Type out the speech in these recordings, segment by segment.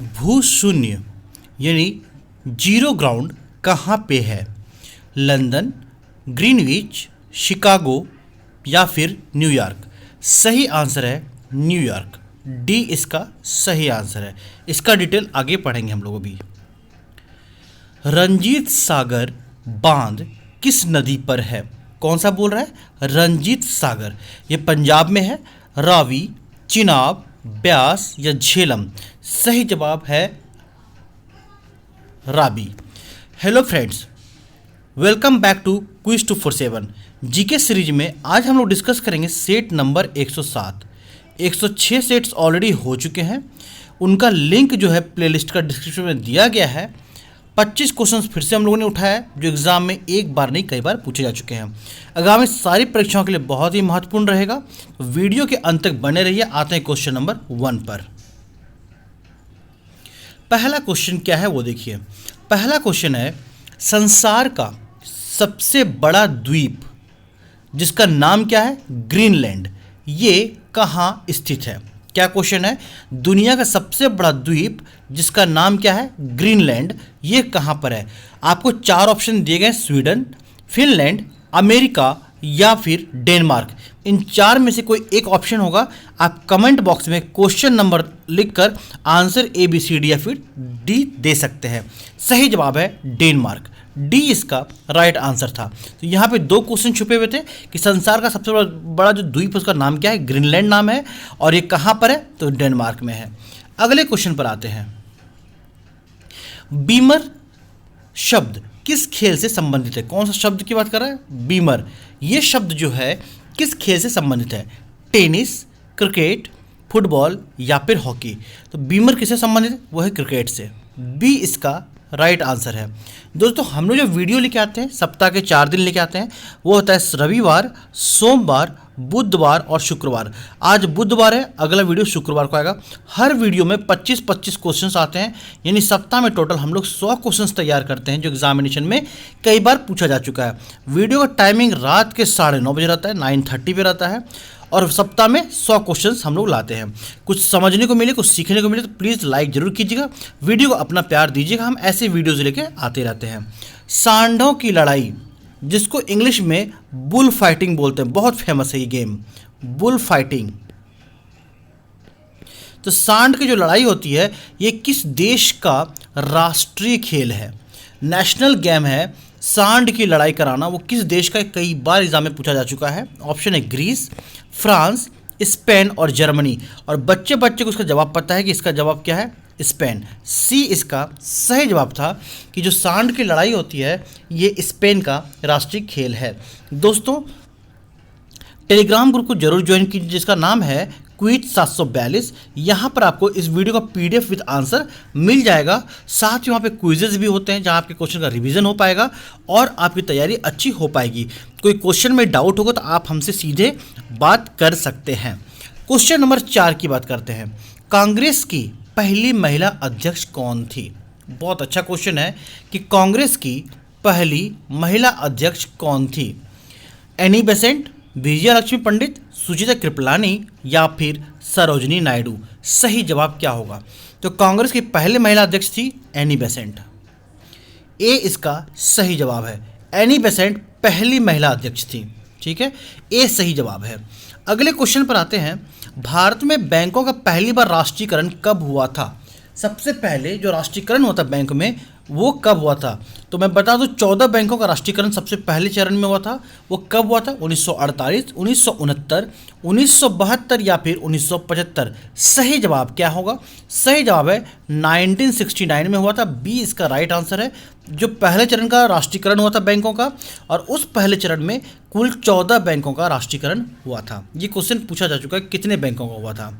भूशून्य यानी zero ground कहाँ पे है? लंदन, ग्रीनविच, शिकागो या फिर न्यूयॉर्क? सही आंसर है न्यूयॉर्क। डी इसका सही आंसर है। इसका डिटेल आगे पढ़ेंगे हम लोग अभी। रंजीत सागर बांध किस नदी पर है? कौन सा बोल रहा है? रंजीत सागर। ये पंजाब में है। रावी, चिनाब, ब्यास या झेलम? सही जवाब है Ravi. Hello friends, welcome back to quiz 247 GK series में। आज हम लोग डिस्कस करेंगे सेट नंबर 107। 106 सेट्स ऑलरेडी हो चुके हैं। उनका लिंक जो है प्लेलिस्ट का डिस्क्रिप्शन में दिया गया है। 25 क्वेश्चंस फिर से हम लोगों ने उठाया है जो एग्जाम में एक बार नहीं कई बार पूछे जा चुके हैं। आगामी सारी परीक्षाओं के लिए बहुत ही महत्वपूर्ण रहेगा। वीडियो के अंत तक बने रहिए। आते हैं क्वेश्चन नंबर 1 पर। पहला क्वेश्चन क्या है वो देखिए। पहला क्वेश्चन है, संसार का सबसे बड़ा द्वीप जिसका नाम क्या है? ग्रीनलैंड, ये कहाँ स्थित है? क्या क्वेश्चन है? दुनिया का सबसे बड़ा द्वीप जिसका नाम क्या है? ग्रीनलैंड, ये कहाँ पर है? आपको 4 ऑप्शन दिए गए, स्वीडन, फिनलैंड, अमेरिका या फिर डेनमार्क। इन 4 में से कोई एक ऑप्शन होगा। आप कमेंट बॉक्स में क्वेश्चन नंबर लिखकर answer A B C D या फिर डी दे सकते हैं। सही जवाब है डेनमार्क। डी इसका राइट आंसर था। तो यहाँ पे 2 क्वेश्चन छुपे हुए थे कि संसार का सबसे बड़ा जो द्वीप उसका नाम क्या है? ग्रीनलैंड नाम है। और ये कहाँ पर है? तो डेनमार्क में है। अगले क्वेश्चन पर आते हैं। बीमर शब्द किस खेल से संबंधित है? कौन सा शब्द की बात कर रहा है? बीमर। ये शब्द जो है किस खेल से संबंधित है? टेनिस, क्रिकेट, फुटबॉल या फिर हॉकी? तो बीमर किससे संबंधित है? वो है क्रिकेट से। बी इसका राइट आंसर है। दोस्तों, हम लोग जो वीडियो लेके आते हैं सप्ताह के 4 दिन लेके आते हैं, वो होता है रविवार, सोमवार, बुधवार और शुक्रवार। आज बुधवार है, अगला वीडियो शुक्रवार को आएगा। हर वीडियो में 25-25 क्वेश्चंस आते हैं, यानी सप्ताह में टोटल हम लोग 100 क्वेश्चंस तैयार करते हैं जो एग्जामिनेशन में कई बार पूछा जा चुका है। वीडियो का टाइमिंग रात के 9:30 बजे रहता है, 9:30 पे रहता है। और सप्ताह में 100 क्वेश्चंस हम लोग लाते हैं। कुछ समझने को मिले, कुछ सीखने को मिले तो प्लीज़ लाइक जरूर कीजिएगा, वीडियो को अपना प्यार दीजिएगा। हम ऐसे वीडियोज़ लेके आते रहते हैं। सांडों की लड़ाई, जिसको इंग्लिश में बुल फाइटिंग बोलते हैं, बहुत फेमस है ये गेम, बुल फाइटिंग। तो सांड की जो लड़ाई होती है ये किस देश का राष्ट्रीय खेल है? नेशनल गेम है सांड की लड़ाई कराना। वो किस देश का? कई बार एग्जाम में पूछा जा चुका है। ऑप्शन है ग्रीस, फ्रांस, स्पेन और जर्मनी। और बच्चे को इसका जवाब पता है कि इसका जवाब क्या है? स्पेन। सी इसका सही जवाब था कि जो सांड की लड़ाई होती है ये स्पेन का राष्ट्रीय खेल है। दोस्तों, टेलीग्राम ग्रुप को जरूर ज्वाइन कीजिए जिसका नाम है क्विज 742। यहाँ पर आपको इस वीडियो का PDF विद आंसर मिल जाएगा। साथ ही वहाँ पे क्विजेज भी होते हैं जहाँ आपके क्वेश्चन का रिवीजन हो पाएगा और आपकी तैयारी अच्छी हो पाएगी। कोई क्वेश्चन में डाउट होगा तो आप हमसे सीधे बात कर सकते हैं। क्वेश्चन नंबर 4 की बात करते हैं। कांग्रेस की पहली महिला अध्यक्ष कौन थी? बहुत अच्छा क्वेश्चन है कि कांग्रेस की पहली महिला अध्यक्ष कौन थी? एनी बेसेंट, विजया लक्ष्मी पंडित, सुचिता कृपलानी या फिर सरोजनी नायडू? सही जवाब क्या होगा? तो कांग्रेस की पहले महिला अध्यक्ष थी एनी बेसेंट। ए इसका सही जवाब है। एनी बेसेंट पहली महिला अध्यक्ष थी। ठीक है, ए सही जवाब है। अगले क्वेश्चन पर आते हैं। भारत में बैंकों का पहली बार राष्ट्रीयकरण कब हुआ था? सबसे पहले जो राष्ट्रीयकरण हुआ था बैंक में वो कब हुआ था? तो मैं बता दूं 14 बैंकों का राष्ट्रीयकरण सबसे पहले चरण में हुआ था। वो कब हुआ था? 1948, 1969, 1972 या फिर 1975? सही जवाब क्या होगा? सही जवाब है 1969 में हुआ था। बी इसका राइट आंसर है। जो पहले चरण का राष्ट्रीयकरण हुआ था बैंकों का, और उस पहले चरण में कुल 14 बैंकों का राष्ट्रीयकरण हुआ था। ये क्वेश्चन पूछा जा चुका है कितने बैंकों का हुआ था।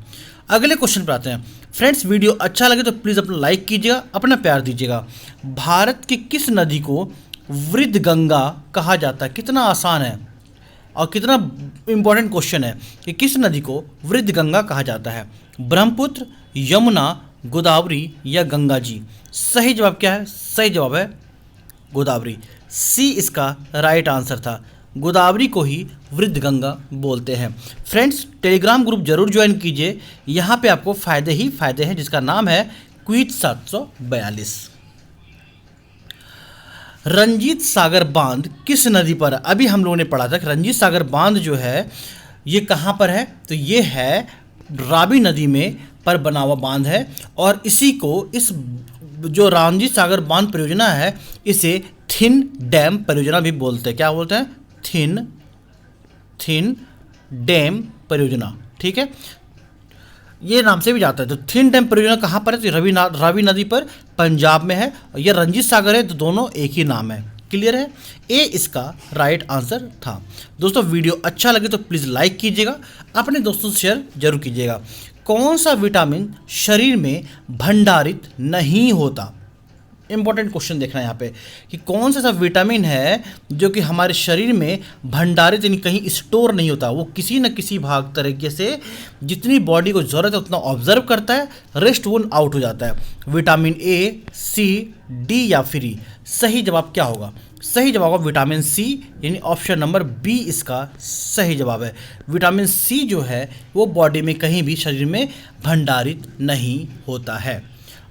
अगले क्वेश्चन पर आते हैं। फ्रेंड्स, वीडियो अच्छा लगे तो प्लीज़ अपना लाइक कीजिएगा, अपना प्यार दीजिएगा। भारत की किस नदी को वृद्ध गंगा कहा जाता है? कितना आसान है और कितना इंपॉर्टेंट क्वेश्चन है कि किस नदी को वृद्ध गंगा कहा जाता है? ब्रह्मपुत्र, यमुना, गोदावरी या गंगा जी? सही जवाब क्या है? सही जवाब है गोदावरी। सी इसका राइट आंसर था। गोदावरी को ही वृद्ध गंगा बोलते हैं। फ्रेंड्स, टेलीग्राम ग्रुप जरूर ज्वाइन कीजिए। यहाँ पे आपको फ़ायदे ही फ़ायदे हैं जिसका नाम है क्वीट 742। रंजीत सागर बांध किस नदी पर, अभी हम लोगों ने पढ़ा था कि रंजीत सागर बांध जो है ये कहाँ पर है, तो ये है रावी नदी में पर बना हुआ बांध है। और इसी को, इस जो रंजीत सागर बांध परियोजना है, इसे थिन डैम परियोजना भी बोलते हैं। क्या बोलते हैं? थिन डैम परियोजना, ठीक है, ये नाम से भी जाता है। तो थिन डैम परियोजना कहाँ पर है? तो रावी नदी पर पंजाब में है। और ये रंजीत सागर है, तो दोनों एक ही नाम है। क्लियर है? ए इसका राइट आंसर था। दोस्तों वीडियो अच्छा लगे तो प्लीज़ लाइक कीजिएगा, अपने दोस्तों से शेयर जरूर कीजिएगा। कौन सा विटामिन शरीर में भंडारित नहीं होता? इंपॉर्टेंट क्वेश्चन देखना है यहाँ पे कि कौन सा ऐसा विटामिन है जो कि हमारे शरीर में भंडारित यानी कहीं स्टोर नहीं होता, वो किसी न किसी भाग तरीके से जितनी बॉडी को ज़रूरत है उतना ऑब्जर्व करता है, रेस्ट वो आउट हो जाता है। विटामिन ए, सी, डी या फिर ई? सही जवाब क्या होगा? सही जवाब होगा विटामिन सी, यानी ऑप्शन नंबर बी इसका सही जवाब है। विटामिन सी जो है वो बॉडी में कहीं भी शरीर में भंडारित नहीं होता है।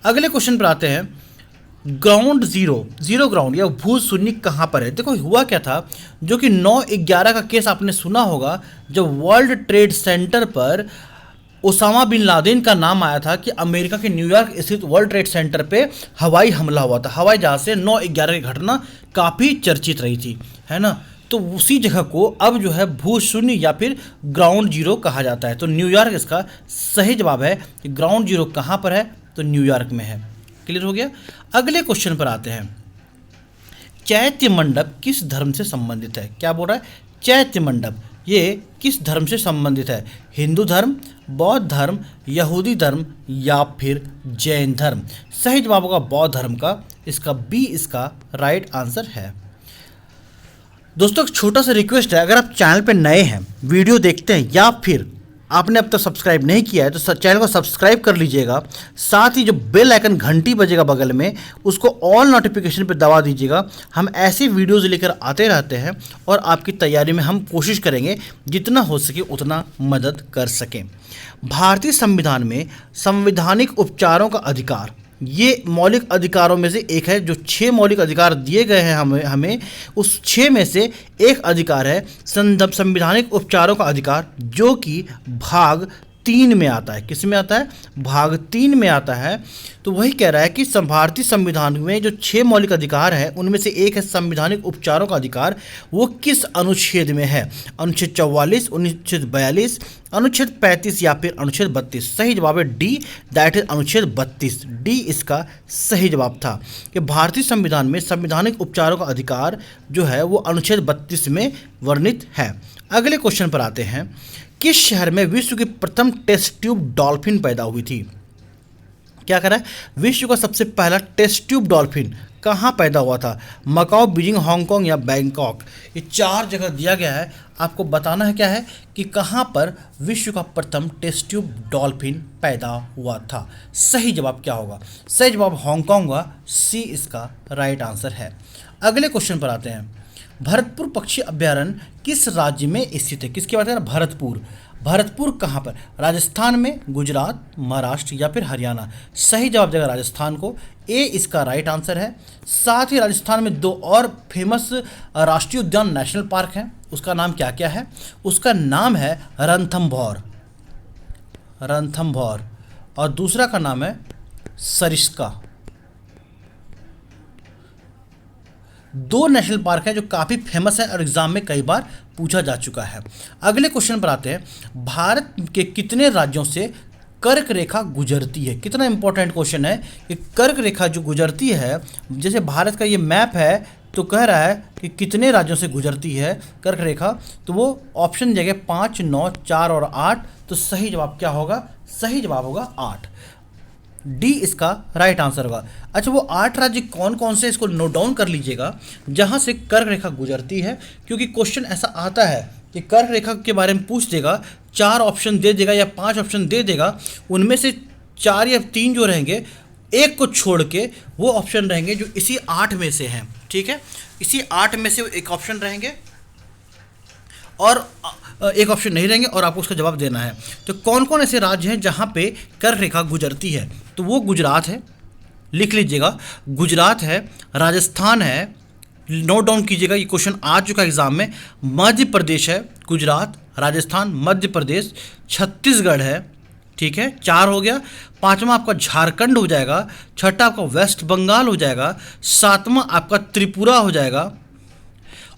अगले क्वेश्चन पर आते हैं। ग्राउंड जीरो ग्राउंड या भू शून्य कहाँ पर है? देखो हुआ क्या था, जो कि 9/11 का केस आपने सुना होगा, जब वर्ल्ड ट्रेड सेंटर पर ओसामा बिन लादेन का नाम आया था कि अमेरिका के न्यूयॉर्क स्थित वर्ल्ड ट्रेड सेंटर पे हवाई हमला हुआ था। हवाई जहाज से 9/11 की घटना काफ़ी चर्चित रही थी, है ना। तो उसी जगह को अब जो है भू शून्य या फिर ग्राउंड जीरो कहा जाता है। तो न्यूयॉर्क इसका सही जवाब है कि ग्राउंड जीरो कहाँ पर है, तो न्यूयॉर्क में है। क्लियर हो गया? अगले क्वेश्चन पर आते हैं। चैत्य मंडप किस धर्म से संबंधित है? क्या बोल रहा है? चैत्य मंडप ये किस धर्म से संबंधित है? हिंदू धर्म, बौद्ध धर्म, यहूदी धर्म या फिर जैन धर्म? सही जवाब होगा बौद्ध धर्म का, इसका बी इसका राइट आंसर है। दोस्तों एक छोटा सा रिक्वेस्ट है, अगर आप चैनल पे नए हैं, वीडियो देखते हैं या फिर आपने अब तक सब्सक्राइब नहीं किया है तो चैनल को सब्सक्राइब कर लीजिएगा। साथ ही जो बेल आइकन घंटी बजेगा बगल में, उसको ऑल नोटिफिकेशन पे दबा दीजिएगा। हम ऐसी वीडियोज़ लेकर आते रहते हैं और आपकी तैयारी में हम कोशिश करेंगे जितना हो सके उतना मदद कर सकें। भारतीय संविधान में संवैधानिक उपचारों का अधिकार, ये मौलिक अधिकारों में से एक है। जो 6 मौलिक अधिकार दिए गए हैं हमें उस 6 में से एक अधिकार है संवैधानिक उपचारों का अधिकार, जो कि भाग 3 में आता है। किस में आता है? भाग 3 में आता है। तो वही कह रहा है कि भारतीय संविधान में जो 6 मौलिक अधिकार हैं उनमें से एक है संवैधानिक उपचारों का अधिकार। वो किस अनुच्छेद में है? अनुच्छेद 44, अनुच्छेद 42, अनुच्छेद 35 या फिर अनुच्छेद 32? सही जवाब है डी, दैट इज अनुच्छेद 32। डी इसका सही जवाब था कि भारतीय संविधान में संवैधानिक उपचारों का अधिकार जो है वो अनुच्छेद 32 में वर्णित है। अगले क्वेश्चन पर आते हैं। किस शहर में विश्व की प्रथम टेस्ट ट्यूब डॉल्फिन पैदा हुई थी? क्या कह रहा है? विश्व का सबसे पहला टेस्ट ट्यूब डॉल्फिन कहाँ पैदा हुआ था? मकाओ, बीजिंग, हांगकांग या बैंकॉक? ये 4 जगह दिया गया है, आपको बताना है क्या है कि कहाँ पर विश्व का प्रथम टेस्ट ट्यूब डॉल्फिन पैदा हुआ था। सही जवाब क्या होगा? सही जवाब हांगकांग हुआ, सी इसका राइट आंसर है। अगले क्वेश्चन पर आते हैं। भरतपुर पक्षी अभ्यारण्य किस राज्य में स्थित है? किसकी बात करें? भरतपुर। भरतपुर कहाँ पर? राजस्थान में, गुजरात, महाराष्ट्र या फिर हरियाणा? सही जवाब देगा राजस्थान को, ए इसका राइट आंसर है। साथ ही राजस्थान में 2 और फेमस राष्ट्रीय उद्यान नेशनल पार्क हैं, उसका नाम क्या क्या है? उसका नाम है रणथंभौर और दूसरा का नाम है सरिस्का। 2 नेशनल पार्क हैं जो काफ़ी फेमस है और एग्जाम में कई बार पूछा जा चुका है। अगले क्वेश्चन पर आते हैं। भारत के कितने राज्यों से कर्क रेखा गुजरती है? कितना इंपॉर्टेंट क्वेश्चन है कि कर्क रेखा जो गुजरती है, जैसे भारत का ये मैप है तो कह रहा है कि कितने राज्यों से गुजरती है कर्क रेखा, तो वो ऑप्शन जगह 5, 9, 4 और 8। तो सही जवाब क्या होगा? सही जवाब होगा 8, डी इसका राइट आंसर होगा। अच्छा, वो 8 राज्य कौन कौन से, इसको नोट डाउन कर लीजिएगा जहाँ से कर्क रेखा गुजरती है, क्योंकि क्वेश्चन ऐसा आता है कि कर्क रेखा के बारे में पूछ देगा, 4 ऑप्शन दे देगा या 5 ऑप्शन दे देगा, उनमें से 4 या 3 जो रहेंगे, एक को छोड़ के वो ऑप्शन रहेंगे जो इसी 8 में से हैं। ठीक है, इसी 8 में से एक ऑप्शन रहेंगे और एक ऑप्शन नहीं रहेंगे और आपको उसका जवाब देना है। तो कौन कौन ऐसे राज्य हैं जहाँ पे कर्क रेखा गुजरती है? तो वो गुजरात है, लिख लीजिएगा, गुजरात है, राजस्थान है, नोट डाउन कीजिएगा, ये क्वेश्चन आ चुका है एग्जाम में। मध्य प्रदेश है, गुजरात, राजस्थान, मध्य प्रदेश, छत्तीसगढ़ है, ठीक है, 4 हो गया। 5वां आपका झारखंड हो जाएगा, 6ठा आपका वेस्ट बंगाल हो जाएगा, 7वां आपका त्रिपुरा हो जाएगा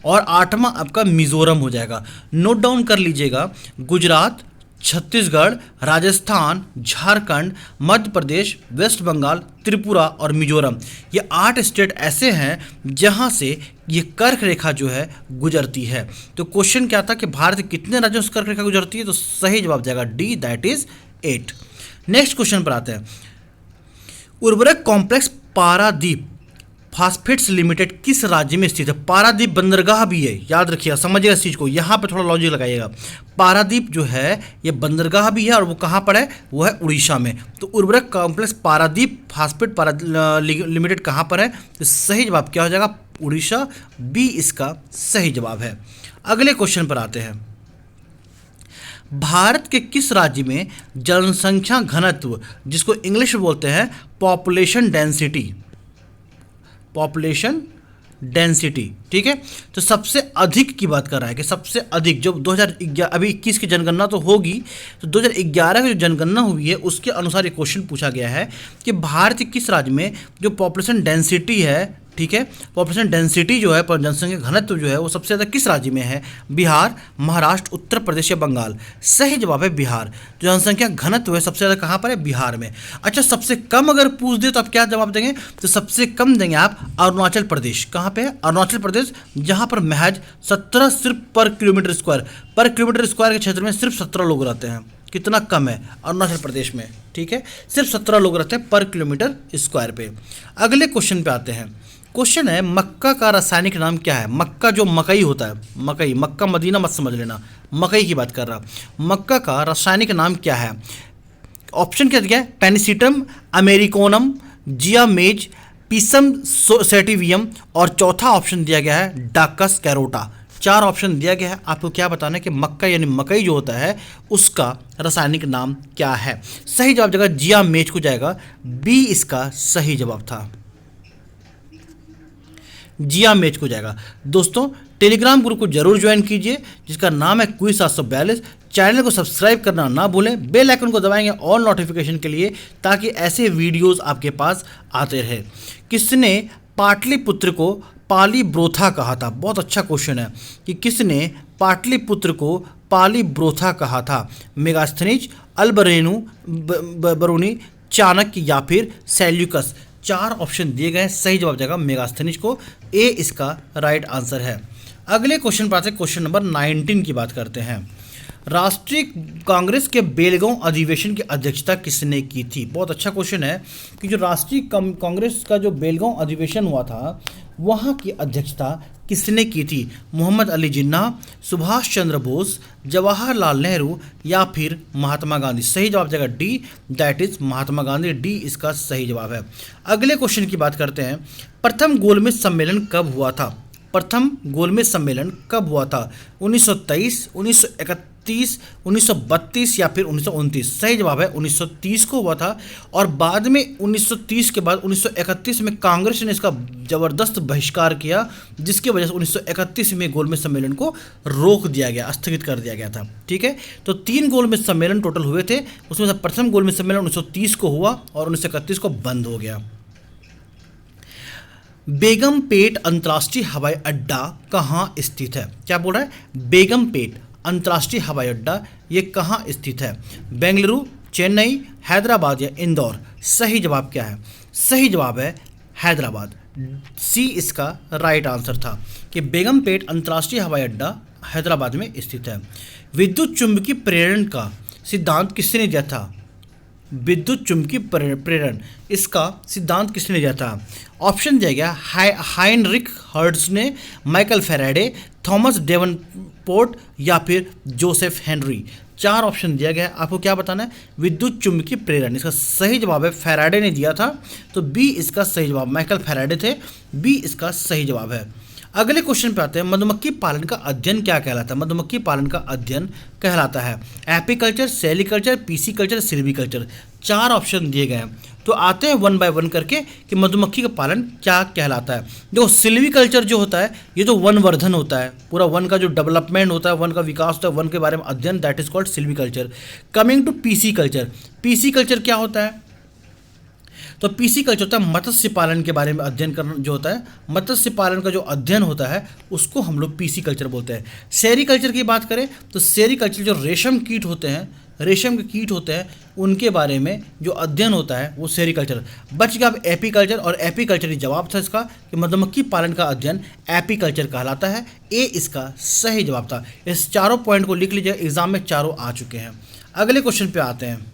और 8वां आपका मिजोरम हो जाएगा। नोट डाउन कर लीजिएगा, गुजरात, छत्तीसगढ़, राजस्थान, झारखंड, मध्य प्रदेश, वेस्ट बंगाल, त्रिपुरा और मिजोरम, ये 8 स्टेट ऐसे हैं जहां से ये कर्क रेखा जो है गुजरती है। तो क्वेश्चन क्या था कि भारत के कितने राज्यों से कर्क रेखा गुजरती है? तो सही जवाब जाएगा D, that is 8। Next question पर आते हैं। उर्वरक कॉम्प्लेक्स पारादीप फास्फेट्स लिमिटेड किस राज्य में स्थित है? पारादीप बंदरगाह भी है, याद रखिएगा, समझिएगा इस चीज़ को, यहाँ पे थोड़ा लॉजिक लगाइएगा। पारादीप जो है ये बंदरगाह भी है और वो कहाँ पर है? वो है उड़ीसा में। तो उर्वरक कॉम्प्लेक्स पारादीप फास्फेट लिमिटेड कहाँ पर है? तो सही जवाब क्या हो जाएगा? उड़ीसा, बी इसका सही जवाब है। अगले क्वेश्चन पर आते हैं। भारत के किस राज्य में जनसंख्या घनत्व, जिसको इंग्लिश में बोलते हैं पॉपुलेशन डेंसिटी, ठीक है, तो सबसे अधिक की बात कर रहा है कि सबसे अधिक जो 2011 अभी 21 की जनगणना तो होगी, तो 2011 की जो जनगणना हुई है उसके अनुसार ये क्वेश्चन पूछा गया है कि भारत के किस राज्य में जो पॉपुलेशन डेंसिटी है, ठीक है, पॉपुलेशन डेंसिटी जो है, जनसंख्या घनत्व जो है वो सबसे ज़्यादा किस राज्य में है? बिहार, महाराष्ट्र, उत्तर प्रदेश या बंगाल? सही जवाब है बिहार। जो जनसंख्या घनत्व है सबसे ज़्यादा कहाँ पर है? बिहार में। अच्छा, सबसे कम अगर पूछ दे तो आप क्या जवाब देंगे? तो सबसे कम देंगे आप अरुणाचल प्रदेश। कहाँ पे है? अरुणाचल प्रदेश, जहाँ पर महज 17 सिर्फ पर किलोमीटर स्क्वायर के क्षेत्र में सिर्फ 17 लोग रहते हैं। कितना कम है अरुणाचल प्रदेश में, ठीक है, सिर्फ 17 लोग रहते हैं पर किलोमीटर स्क्वायर पे। अगले क्वेश्चन पे आते हैं। क्वेश्चन है मक्का का रासायनिक नाम क्या है? मक्का जो मकई होता है, मक्का मदीना मत समझ लेना, मकई की बात कर रहा। मक्का का रासायनिक नाम क्या है? ऑप्शन क्या दिया है? पेनिसिटम, अमेरिकोनम, जियामेज, पीसम सेटिवियम और चौथा ऑप्शन दिया गया है डाकस कैरोटा। 4 ऑप्शन दिया गया है, आपको क्या बताना है कि मक्का यानी मकई जो होता है उसका रासायनिक नाम क्या है? सही जवाब जाएगा जियामेज को जाएगा, बी इसका सही जवाब था, जियामेज को जाएगा। दोस्तों टेलीग्राम ग्रुप को जरूर ज्वाइन कीजिए जिसका नाम है क्विज 742। चैनल को सब्सक्राइब करना ना भूलें, बेल आइकन को दबाएंगे ऑल नोटिफिकेशन के लिए ताकि ऐसे वीडियोस आपके पास आते रहे। किसने पाटलिपुत्र को पालीब्रोथा कहा था? बहुत अच्छा क्वेश्चन है कि किसने पाटलिपुत्र को पालीब्रोथा कहा था? मेगास्थनीज, अल्बरेनू बरूनी, चाणक्य या फिर सेल्यूकस? 4 ऑप्शन दिए गए हैं, सही जवाब जाएगा मेगास्थनीज को, ए इसका राइट आंसर है। अगले क्वेश्चन पर आते हैं, क्वेश्चन नंबर 19 की बात करते हैं। राष्ट्रीय कांग्रेस के बेलगांव अधिवेशन की अध्यक्षता किसने की थी? बहुत अच्छा क्वेश्चन है कि जो राष्ट्रीय कांग्रेस का जो बेलगांव अधिवेशन हुआ था वहाँ की अध्यक्षता किसने की थी? मोहम्मद अली जिन्ना, सुभाष चंद्र बोस, जवाहरलाल नेहरू या फिर महात्मा गांधी? सही जवाब जाएगा D, that is Mahatma Gandhi, D इसका सही जवाब है। अगले क्वेश्चन की बात करते हैं। प्रथम गोलमेज सम्मेलन कब हुआ था? प्रथम गोलमेज सम्मेलन कब हुआ था? 1923, 1931, 1932 या फिर 1929? सही जवाब है 1930 को हुआ था और बाद में 1930 के बाद 1931 में कांग्रेस ने इसका ज़बरदस्त बहिष्कार किया जिसकी वजह से 1931 में गोलमेज सम्मेलन को रोक दिया गया, स्थगित कर दिया गया था, ठीक है। तो 3 गोलमेज सम्मेलन टोटल हुए थे, उसमें से प्रथम गोलमेज सम्मेलन 1930 को हुआ और 1931 को बंद हो गया। बेगमपेट अंतर्राष्ट्रीय हवाई अड्डा कहाँ स्थित है? क्या बोल रहा है? बेगमपेट अंतर्राष्ट्रीय हवाई अड्डा ये कहाँ स्थित है? बेंगलुरु, चेन्नई, हैदराबाद या इंदौर? सही जवाब क्या है? सही जवाब है हैदराबाद, सी इसका राइट आंसर था कि बेगमपेट अंतर्राष्ट्रीय हवाई अड्डा हैदराबाद में स्थित है। विद्युत चुंबकीय प्रेरण का सिद्धांत किसने दिया था? विद्युत चुंबकीय प्रेरण, इसका सिद्धांत किसने दिया था? ऑप्शन दिया गया हाइनरिक हर्ट्ज ने, माइकल फैराडे, थॉमस डेवनपोर्ट या फिर जोसेफ हेनरी? 4 ऑप्शन दिया गया है, आपको क्या बताना है? विद्युत चुंबकीय प्रेरण, इसका सही जवाब है फैराडे ने दिया था, तो बी इसका सही जवाब, माइकल फैराडे थे, बी इसका सही जवाब है। अगले क्वेश्चन पे आते हैं, मधुमक्खी पालन का अध्ययन क्या कहलाता है? मधुमक्खी पालन का अध्ययन कहलाता है apiculture, sericulture, pisciculture, silviculture. 4 option दिए गए हैं, तो आते हैं वन बाय वन करके कि मधुमक्खी का पालन क्या कहलाता है। देखो सिल्वीकल्चर जो होता है ये तो वन वर्धन होता है, पूरा वन का जो डेवलपमेंट होता है, वन का विकास होता है, वन के बारे में अध्ययन, that is called silviculture. Coming to pisciculture, pisciculture क्या होता है? तो पीसी कल्चर होता है मत्स्य पालन के बारे में अध्ययन करना, जो होता है मत्स्य पालन का जो अध्ययन होता है उसको हम लोग पीसी कल्चर बोलते हैं। सेरीकल्चर की बात करें तो सेरीकल्चर जो रेशम कीट होते हैं, रेशम के कीट होते हैं, उनके बारे में जो अध्ययन होता है वो सेरीकल्चर। बच गया अब एपीकल्चर, और एपीकल्चर ही जवाब था इसका कि मधुमक्खी पालन का अध्ययन एपीकल्चर कहलाता है। ए इसका सही जवाब था। इस चारों पॉइंट को लिख लीजिए, एग्जाम में चारों आ चुके हैं। अगले क्वेश्चन पे आते हैं,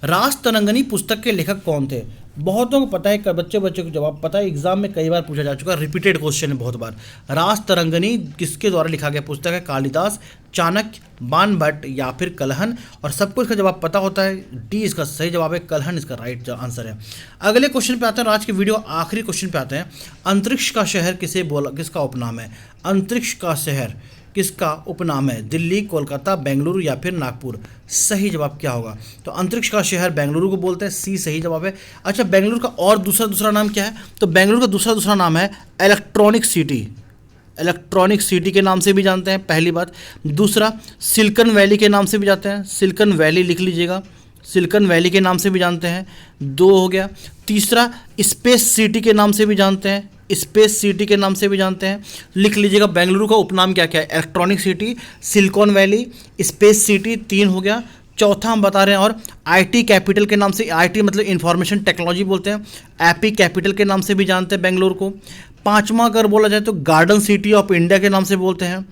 राजतरंगिणी पुस्तक के लेखक कौन थे? बहुतों को पता है, बच्चे को जवाब पता है, एग्जाम में कई बार पूछा जा चुका है, रिपीटेड क्वेश्चन है बहुत बार। राजतरंगिणी किसके द्वारा लिखा गया पुस्तक है? कालिदास, चाणक्य, बाणभट्ट या फिर कलहन। और सबको इसका जवाब पता होता है, डी इसका सही जवाब है, कलहन इसका राइट आंसर है। अगले क्वेश्चन पे आते हैं, आज की वीडियो आखिरी क्वेश्चन पे आते हैं, अंतरिक्ष का शहर किसका उपनाम है? अंतरिक्ष का शहर किसका उपनाम है? दिल्ली, कोलकाता, बेंगलुरु या फिर नागपुर। सही जवाब क्या होगा? तो अंतरिक्ष का शहर बेंगलुरु को बोलते हैं, सी सही जवाब है। अच्छा, बेंगलुरु का और दूसरा नाम क्या है? तो बेंगलुरु का दूसरा नाम है इलेक्ट्रॉनिक सिटी। इलेक्ट्रॉनिक सिटी के नाम से भी जानते हैं, पहली बात। दूसरा, सिलिकॉन वैली के नाम से भी जानते हैं, सिलिकॉन वैली लिख लीजिएगा, सिलिकॉन वैली के नाम से भी जानते हैं, 2 हो गया। तीसरा, स्पेस सिटी के नाम से भी जानते हैं, स्पेस सिटी के नाम से भी जानते हैं, लिख लीजिएगा। बेंगलुरु का उपनाम क्या क्या है? Electronic city, silicon valley, space city, 3 हो गया। चौथा हम बता रहे हैं, और आईटी कैपिटल के नाम से, आईटी मतलब इंफॉर्मेशन टेक्नोलॉजी बोलते हैं, एपी कैपिटल के नाम से भी जानते हैं बेंगलुरु को। पांचवा अगर बोला जाए तो गार्डन सिटी ऑफ इंडिया के नाम से बोलते हैं,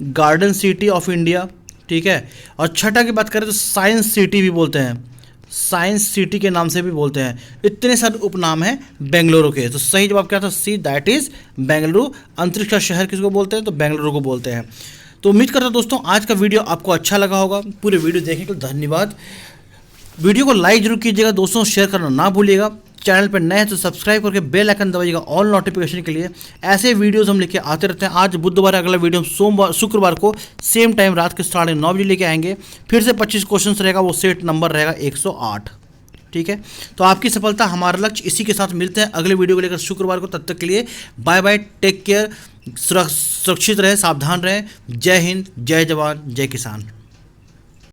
गार्डन सिटी ऑफ इंडिया, ठीक है। और छठा की बात करें तो साइंस सिटी भी बोलते हैं, साइंस सिटी के नाम से भी बोलते हैं। इतने सारे उपनाम हैं बेंगलुरु के। तो सही जवाब क्या था? सी, दैट इज बेंगलुरु। अंतरिक्ष का शहर किसको बोलते हैं? तो बेंगलुरु को बोलते हैं। तो उम्मीद करता हूं दोस्तों आज का वीडियो आपको अच्छा लगा होगा। पूरे वीडियो देखने के लिए धन्यवाद। वीडियो को लाइक जरूर कीजिएगा, दोस्तों शेयर करना ना भूलिएगा। चैनल पर नए हैं तो सब्सक्राइब करके बेल आइकन दबाइएगा ऑल नोटिफिकेशन के लिए। ऐसे वीडियोस हम लेके आते रहते हैं। आज बुधवार, अगला वीडियो हम शुक्रवार को सेम टाइम रात के 9:30 बजे लेके आएंगे। फिर से 25 क्वेश्चन रहेगा, वो सेट नंबर रहेगा 108, ठीक है। तो आपकी सफलता हमारा लक्ष्य। इसी के साथ मिलते हैं अगले वीडियो को लेकर शुक्रवार को। तब तक के लिए बाय बाय, टेक केयर, सुरक्षित रहें, सावधान रहें। जय हिंद, जय जवान, जय किसान।